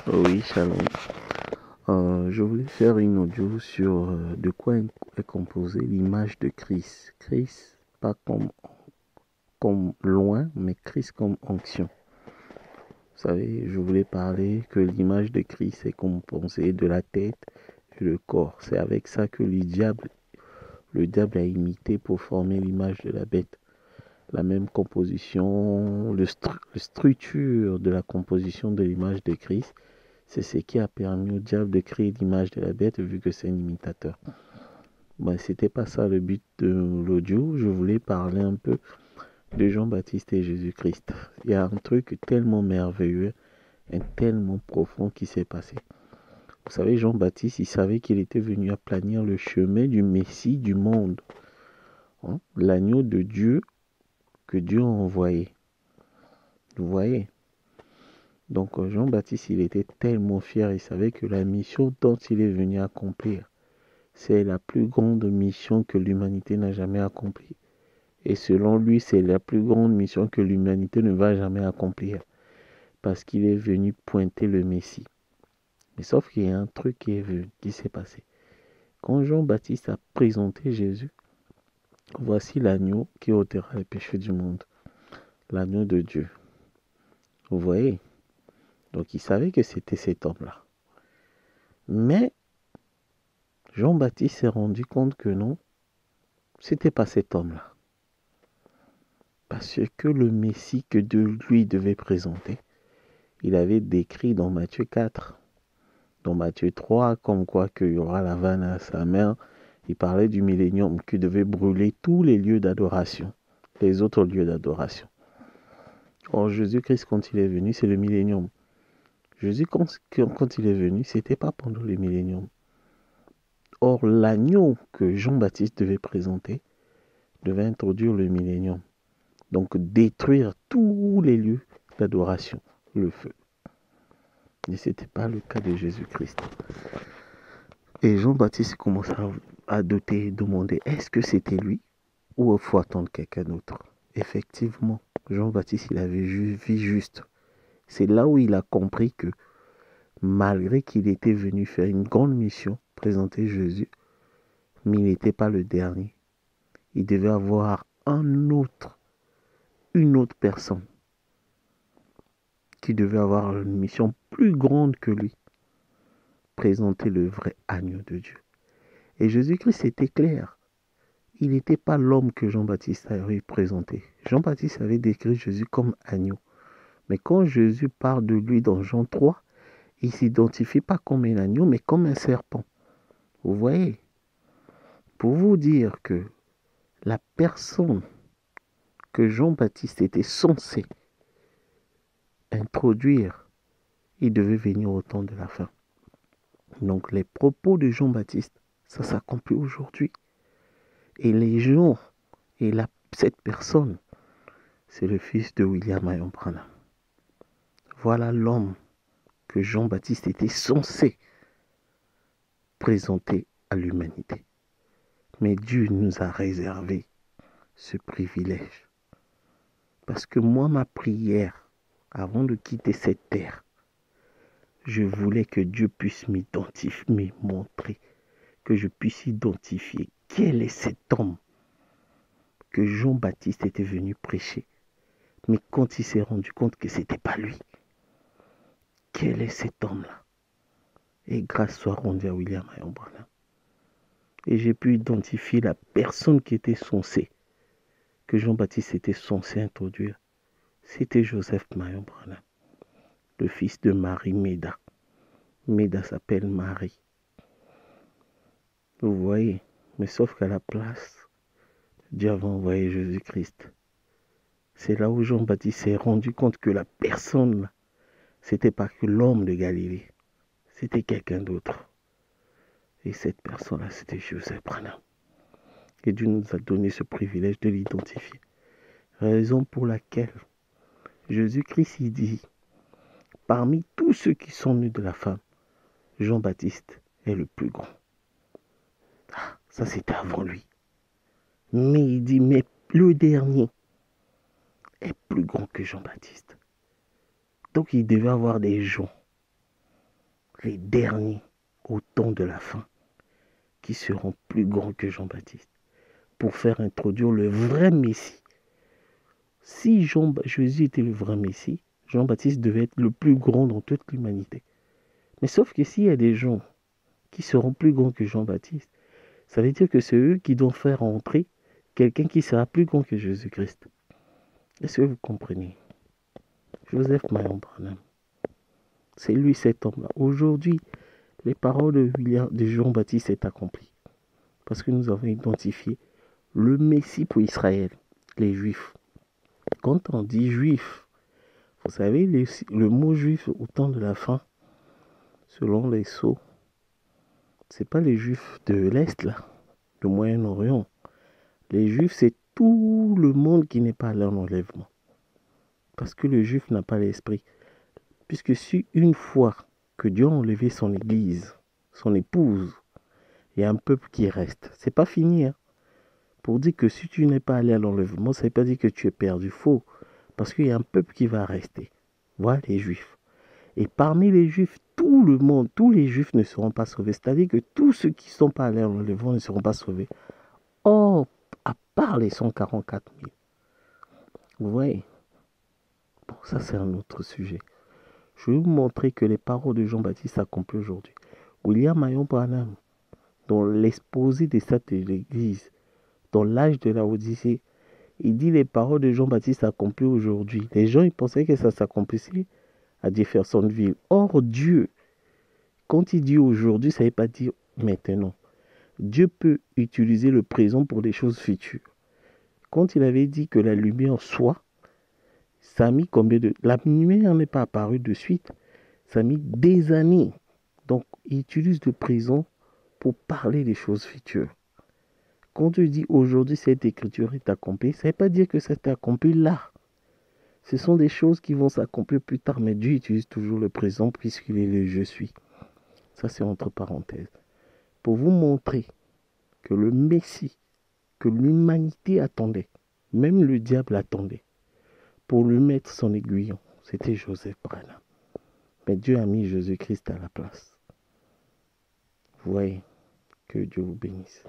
Oui, shalom. Je voulais faire une audio sur de quoi est composée l'image de Christ. Christ, pas comme loin, mais Christ comme onction. Vous savez, je voulais parler que l'image de Christ est composée de la tête et le corps. C'est avec ça que le diable a imité pour former l'image de la bête. La même composition, la structure de la composition de l'image de Christ, c'est ce qui a permis au diable de créer l'image de la bête vu que c'est un imitateur. C'était pas ça le but de l'audio. Je voulais parler un peu de Jean-Baptiste et Jésus-Christ. Il y a un truc tellement merveilleux et tellement profond qui s'est passé. Vous savez, Jean-Baptiste, il savait qu'il était venu aplanir le chemin du Messie du monde. L'agneau de Dieu que Dieu a envoyé. Vous voyez? Donc Jean-Baptiste, il était tellement fier, il savait que la mission dont il est venu accomplir, c'est la plus grande mission que l'humanité n'a jamais accomplie. Et selon lui, c'est la plus grande mission que l'humanité ne va jamais accomplir. Parce qu'il est venu pointer le Messie. Mais sauf qu'il y a un truc qui s'est passé. Quand Jean-Baptiste a présenté Jésus, voici l'agneau qui ôtera les péchés du monde. L'agneau de Dieu. Vous voyez? Donc il savait que c'était cet homme-là. Mais Jean-Baptiste s'est rendu compte que non, c'était pas cet homme-là. Parce que le Messie que Dieu lui devait présenter, il avait décrit dans Matthieu 4, dans Matthieu 3, comme quoi qu'il y aura la vanne à sa mère. Il parlait du millénium qui devait brûler tous les lieux d'adoration, les autres lieux d'adoration. Or, Jésus-Christ, quand il est venu, c'est le millénium. Jésus, quand il est venu, c'était pas pendant le millénium. Or, l'agneau que Jean-Baptiste devait présenter devait introduire le millénium. Donc, détruire tous les lieux d'adoration, le feu. Mais ce n'était pas le cas de Jésus-Christ. Et Jean-Baptiste commence à douter, demander, est-ce que c'était lui ou il faut attendre quelqu'un d'autre? Effectivement, Jean-Baptiste, il avait vu juste. C'est là où il a compris que malgré qu'il était venu faire une grande mission, présenter Jésus, mais il n'était pas le dernier. Il devait avoir une autre personne qui devait avoir une mission plus grande que lui, présenter le vrai agneau de Dieu. Et Jésus-Christ était clair. Il n'était pas l'homme que Jean-Baptiste avait présenté. Jean-Baptiste avait décrit Jésus comme agneau. Mais quand Jésus parle de lui dans Jean 3, il ne s'identifie pas comme un agneau, mais comme un serpent. Vous voyez? Pour vous dire que la personne que Jean-Baptiste était censé introduire, il devait venir au temps de la fin. Donc les propos de Jean-Baptiste, ça s'accomplit aujourd'hui. Et les gens, et cette personne, c'est le fils de William Marion Branham. Voilà l'homme que Jean-Baptiste était censé présenter à l'humanité. Mais Dieu nous a réservé ce privilège. Parce que moi, ma prière, avant de quitter cette terre, je voulais que Dieu puisse m'identifier, me montrer, que je puisse identifier quel est cet homme que Jean-Baptiste était venu prêcher. Mais quand il s'est rendu compte que ce n'était pas lui, quel est cet homme-là? Et grâce soit rendue à William Marion Branham. Et j'ai pu identifier la personne qui était censée, que Jean-Baptiste était censé introduire. C'était Joseph Marion Branham, le fils de Marie Méda. Méda s'appelle Marie. Vous voyez, mais sauf qu'à la place, Dieu avait envoyé Jésus-Christ. C'est là où Jean-Baptiste s'est rendu compte que la personne là, c'était pas que l'homme de Galilée, c'était quelqu'un d'autre. Et cette personne-là, c'était Joseph Branham. Et Dieu nous a donné ce privilège de l'identifier. Raison pour laquelle Jésus-Christ, il dit, parmi tous ceux qui sont nés de la femme, Jean-Baptiste est le plus grand. Ah, ça c'était avant lui. Mais il dit, mais le dernier est plus grand que Jean-Baptiste. Donc il devait avoir des gens les derniers au temps de la fin, qui seront plus grands que Jean-Baptiste, pour faire introduire le vrai Messie. Si Jésus était le vrai Messie, Jean-Baptiste devait être le plus grand dans toute l'humanité. Mais sauf que s'il y a des gens qui seront plus grands que Jean-Baptiste, ça veut dire que c'est eux qui doivent faire entrer quelqu'un qui sera plus grand que Jésus-Christ. Est-ce que vous comprenez? Joseph Mayon Branham, c'est lui cet homme-là. Aujourd'hui, les paroles de Jean-Baptiste sont accomplies. Parce que nous avons identifié le Messie pour Israël, les Juifs. Quand on dit Juif, vous savez, le mot Juif au temps de la fin, selon les sceaux, c'est pas les Juifs de l'Est, là, du Moyen-Orient. Les Juifs, c'est tout le monde qui n'est pas allé en enlèvement. Parce que le Juif n'a pas l'esprit. Puisque si une fois que Dieu a enlevé son église, son épouse, il y a un peuple qui reste. C'est pas fini, hein. Pour dire que si tu n'es pas allé à l'enlèvement, ça ne veut pas dire que tu es perdu. Faux. Parce qu'il y a un peuple qui va rester. Voilà les Juifs. Et parmi les Juifs, tout le monde, tous les Juifs ne seront pas sauvés. C'est-à-dire que tous ceux qui ne sont pas allés à l'enlèvement ne seront pas sauvés. Or, à part les 144 000. Vous voyez? Bon, ça c'est un autre sujet. Je vais vous montrer que les paroles de Jean-Baptiste s'accomplissent aujourd'hui. William Mayon Branham, dans l'exposé des saints de l'Église, dans l'âge de la Odyssée, il dit les paroles de Jean-Baptiste s'accomplissent aujourd'hui. Les gens ils pensaient que ça s'accomplissait à Jeffersonville. Or, Dieu, quand il dit aujourd'hui, ça ne veut pas dire maintenant. Dieu peut utiliser le présent pour des choses futures. Quand il avait dit que la lumière soit, ça a mis combien de... La lumière n'est pas apparue de suite. Ça a mis des années. Donc, il utilise le présent pour parler des choses futures. Quand tu dis aujourd'hui cette écriture est accomplie, ça ne veut pas dire que c'est accompli là. Ce sont des choses qui vont s'accomplir plus tard, mais Dieu utilise toujours le présent puisqu'il est le je suis. Ça, c'est entre parenthèses. Pour vous montrer que le Messie, que l'humanité attendait, même le diable attendait, pour lui mettre son aiguillon, c'était Joseph Branham. Mais Dieu a mis Jésus-Christ à la place. Vous voyez, que Dieu vous bénisse.